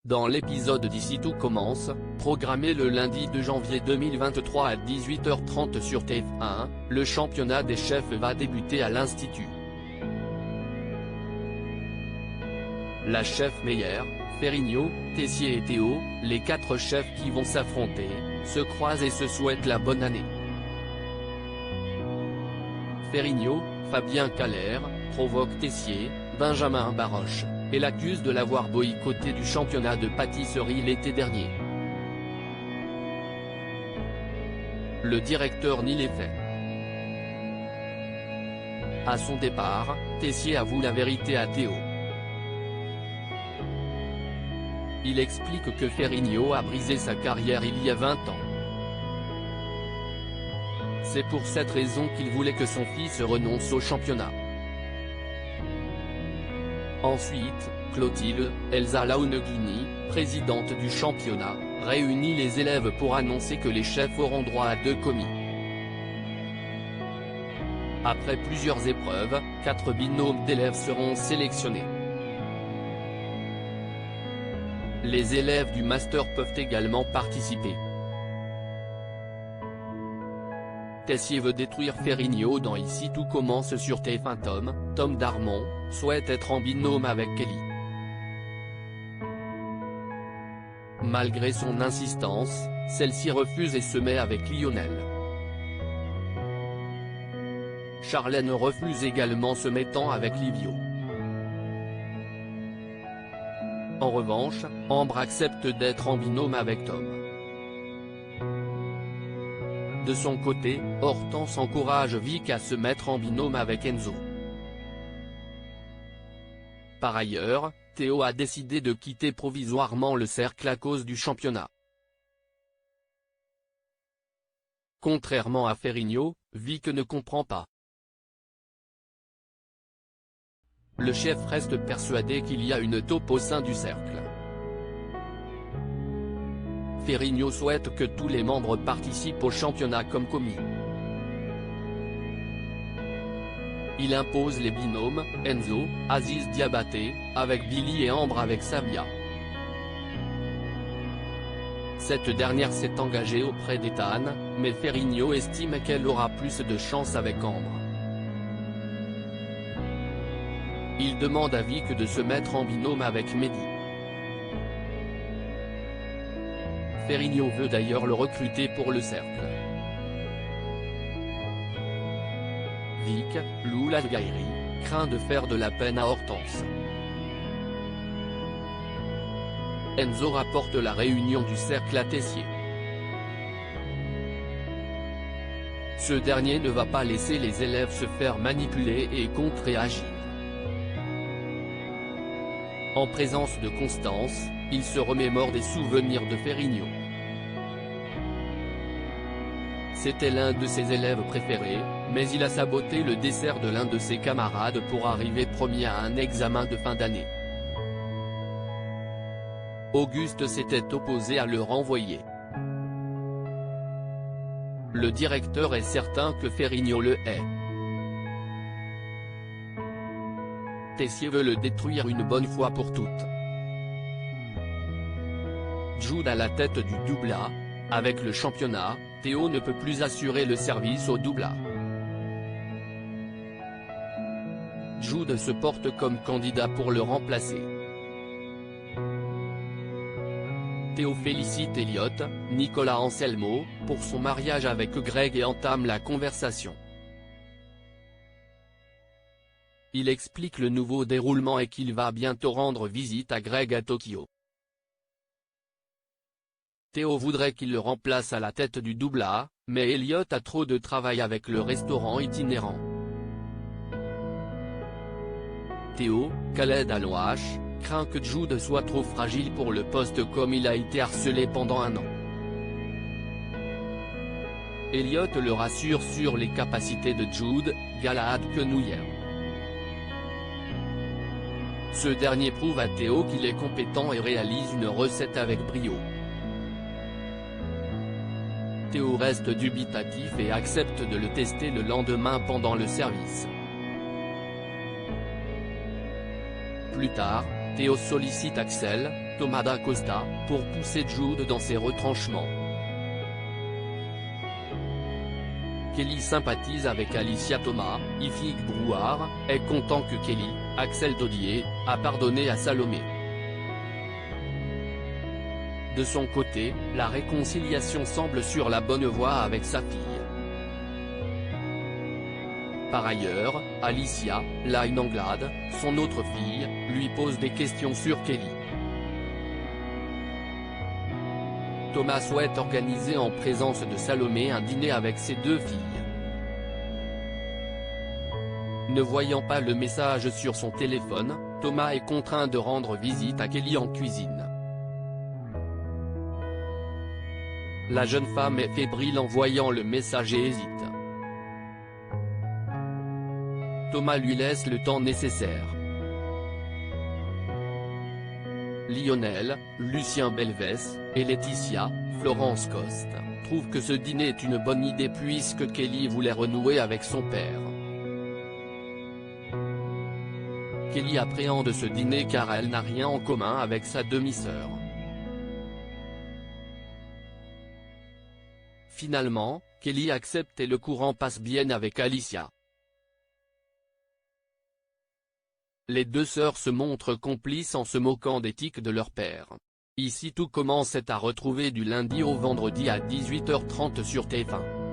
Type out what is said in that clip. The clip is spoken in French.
Dans l'épisode d'Ici tout commence, programmé le lundi 2 janvier 2023 à 18h30 sur TF1, le championnat des chefs va débuter à l'Institut. La chef Meyer, Ferrigno, Tessier et Théo, les 4 chefs qui vont s'affronter, se croisent et se souhaitent la bonne année. Ferrigno, Fabien Caler, provoque Tessier, Benjamin Baroche, et l'accuse de l'avoir boycotté du championnat de pâtisserie l'été dernier. Le directeur nie les faits. À son départ, Tessier avoue la vérité à Théo. Il explique que Ferrigno a brisé sa carrière il y a 20 ans. C'est pour cette raison qu'il voulait que son fils renonce au championnat. Ensuite, Clotilde, Elsa Launeghini, présidente du championnat, réunit les élèves pour annoncer que les chefs auront droit à 2 commis. Après plusieurs épreuves, 4 binômes d'élèves seront sélectionnés. Les élèves du master peuvent également participer. Tessier veut détruire Ferrigno dans Ici tout commence sur TF1. Tom Darmon, souhaite être en binôme avec Kelly. Malgré son insistance, celle-ci refuse et se met avec Lionel. Charlène refuse également, se mettant avec Livio. En revanche, Ambre accepte d'être en binôme avec Tom. De son côté, Hortense encourage Vic à se mettre en binôme avec Enzo. Par ailleurs, Théo a décidé de quitter provisoirement le cercle à cause du championnat. Contrairement à Ferrigno, Vic ne comprend pas. Le chef reste persuadé qu'il y a une taupe au sein du cercle. Ferrigno souhaite que tous les membres participent au championnat comme commis. Il impose les binômes, Enzo, Aziz Diabaté, avec Billy et Ambre avec Savia. Cette dernière s'est engagée auprès d'Ethan, mais Ferrigno estime qu'elle aura plus de chance avec Ambre. Il demande à Vic de se mettre en binôme avec Mehdi. Ferrigno veut d'ailleurs le recruter pour le cercle. Vic, Lou Lalgairi, craint de faire de la peine à Hortense. Enzo rapporte la réunion du cercle à Tessier. Ce dernier ne va pas laisser les élèves se faire manipuler et contre-réagir. En présence de Constance, il se remémore des souvenirs de Ferrigno. C'était l'un de ses élèves préférés, mais il a saboté le dessert de l'un de ses camarades pour arriver premier à un examen de fin d'année. Auguste s'était opposé à le renvoyer. Le directeur est certain que Ferrigno le hait. Tessier veut le détruire une bonne fois pour toutes. Jude à la tête du double A. Avec le championnat, Théo ne peut plus assurer le service au double A. Jude se porte comme candidat pour le remplacer. Théo félicite Elliot, Nicolas Anselmo, pour son mariage avec Greg et entame la conversation. Il explique le nouveau déroulement et qu'il va bientôt rendre visite à Greg à Tokyo. Théo voudrait qu'il le remplace à la tête du double A, mais Elliot a trop de travail avec le restaurant itinérant. Théo, Khaled Alouache, craint que Jude soit trop fragile pour le poste comme il a été harcelé pendant 1 an. Elliot le rassure sur les capacités de Jude, Galahad Kenouyer. Ce dernier prouve à Théo qu'il est compétent et réalise une recette avec brio. Théo reste dubitatif et accepte de le tester le lendemain pendant le service. Plus tard, Théo sollicite Axel, Thomas DaCosta, pour pousser Jude dans ses retranchements. Kelly sympathise avec Alicia Thomas, Ifig Brouard, est content que Kelly, Axel Dodier, a pardonné à Salomé. De son côté, la réconciliation semble sur la bonne voie avec sa fille. Par ailleurs, Alicia, Line Anglade, son autre fille, lui pose des questions sur Kelly. Thomas souhaite organiser en présence de Salomé un dîner avec ses deux filles. Ne voyant pas le message sur son téléphone, Thomas est contraint de rendre visite à Kelly en cuisine. La jeune femme est fébrile en voyant le message et hésite. Thomas lui laisse le temps nécessaire. Lionel, Lucien Belvès, et Laetitia, Florence Coste, trouvent que ce dîner est une bonne idée puisque Kelly voulait renouer avec son père. Kelly appréhende ce dîner car elle n'a rien en commun avec sa demi-sœur. Finalement, Kelly accepte et le courant passe bien avec Alicia. Les deux sœurs se montrent complices en se moquant des tics de leur père. Ici tout commence à retrouver du lundi au vendredi à 18h30 sur TF1.